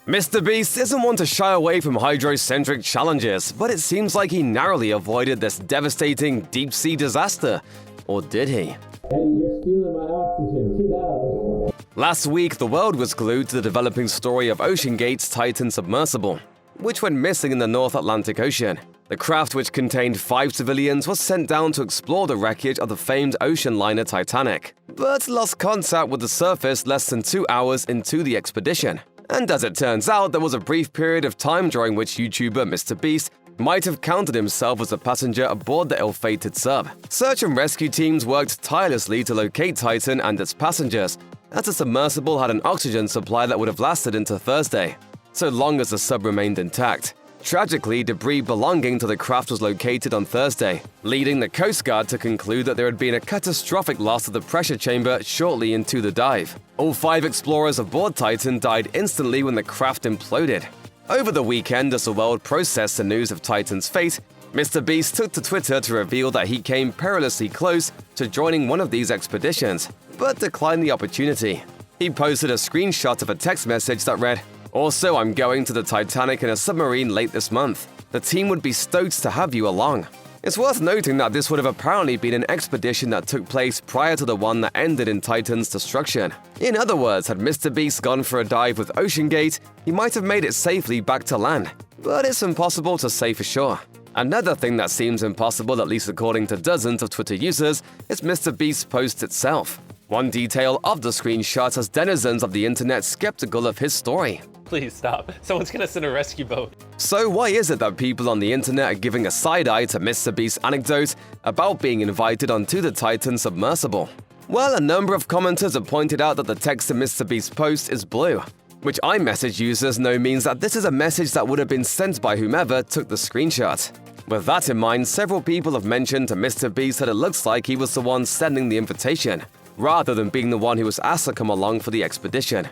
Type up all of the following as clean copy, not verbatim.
MrBeast isn't one to shy away from hydro-centric challenges, but it seems like he narrowly avoided this devastating deep-sea disaster. Or did he? Hey, you're stealing my oxygen. Get out. Last week, the world was glued to the developing story of OceanGate's Titan submersible, which went missing in the North Atlantic Ocean. The craft, which contained 5 civilians, was sent down to explore the wreckage of the famed ocean liner Titanic, but lost contact with the surface less than 2 hours into the expedition. And as it turns out, there was a brief period of time during which YouTuber MrBeast might have counted himself as a passenger aboard the ill-fated sub. Search and rescue teams worked tirelessly to locate Titan and its passengers, as the submersible had an oxygen supply that would have lasted into Thursday, so long as the sub remained intact. Tragically, debris belonging to the craft was located on Thursday, leading the Coast Guard to conclude that there had been a catastrophic loss of the pressure chamber shortly into the dive. All 5 explorers aboard Titan died instantly when the craft imploded. Over the weekend, as the world processed the news of Titan's fate, MrBeast took to Twitter to reveal that he came perilously close to joining one of these expeditions, but declined the opportunity. He posted a screenshot of a text message that read, "Also, I'm going to the Titanic in a submarine late this month. The team would be stoked to have you along." It's worth noting that this would have apparently been an expedition that took place prior to the one that ended in Titan's destruction. In other words, had MrBeast gone for a dive with OceanGate, he might have made it safely back to land. But it's impossible to say for sure. Another thing that seems impossible, at least according to dozens of Twitter users, is MrBeast's post itself. One detail of the screenshot has denizens of the internet skeptical of his story. Please stop. Someone's gonna send a rescue boat. So why is it that people on the internet are giving a side-eye to MrBeast's anecdote about being invited onto the Titan submersible? Well, a number of commenters have pointed out that the text in MrBeast's post is blue, which iMessage users know means that this is a message that would have been sent by whomever took the screenshot. With that in mind, several people have mentioned to MrBeast that it looks like he was the one sending the invitation, rather than being the one who was asked to come along for the expedition.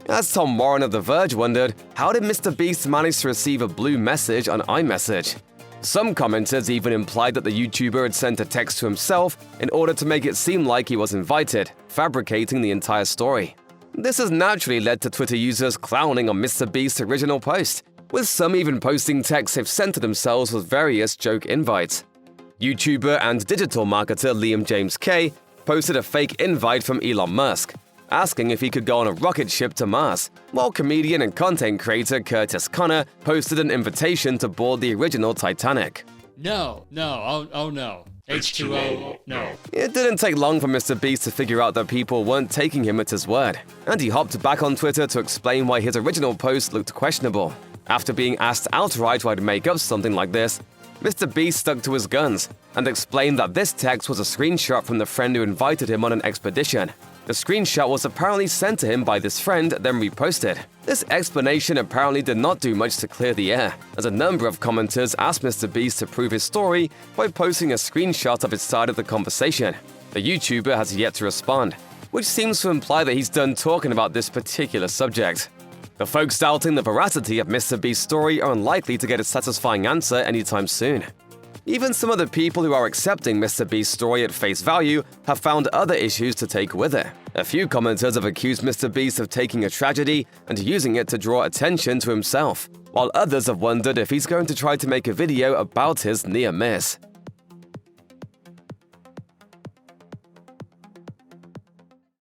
As Tom Warren of The Verge wondered, how did MrBeast manage to receive a blue message on iMessage? Some commenters even implied that the YouTuber had sent a text to himself in order to make it seem like he was invited, fabricating the entire story. This has naturally led to Twitter users clowning on MrBeast's original post, with some even posting texts they've sent to themselves with various joke invites. YouTuber and digital marketer Liam James K posted a fake invite from Elon Musk, asking if he could go on a rocket ship to Mars, while comedian and content creator Curtis Connor posted an invitation to board the original Titanic. No, oh no. H2O, no. It didn't take long for MrBeast to figure out that people weren't taking him at his word, and he hopped back on Twitter to explain why his original post looked questionable. After being asked outright why to make up something like this, MrBeast stuck to his guns and explained that this text was a screenshot from the friend who invited him on an expedition. The screenshot was apparently sent to him by this friend, then reposted. This explanation apparently did not do much to clear the air, as a number of commenters asked MrBeast to prove his story by posting a screenshot of his side of the conversation. The YouTuber has yet to respond, which seems to imply that he's done talking about this particular subject. The folks doubting the veracity of MrBeast's story are unlikely to get a satisfying answer anytime soon. Even some of the people who are accepting MrBeast's story at face value have found other issues to take with it. A few commenters have accused MrBeast of taking a tragedy and using it to draw attention to himself, while others have wondered if he's going to try to make a video about his near miss.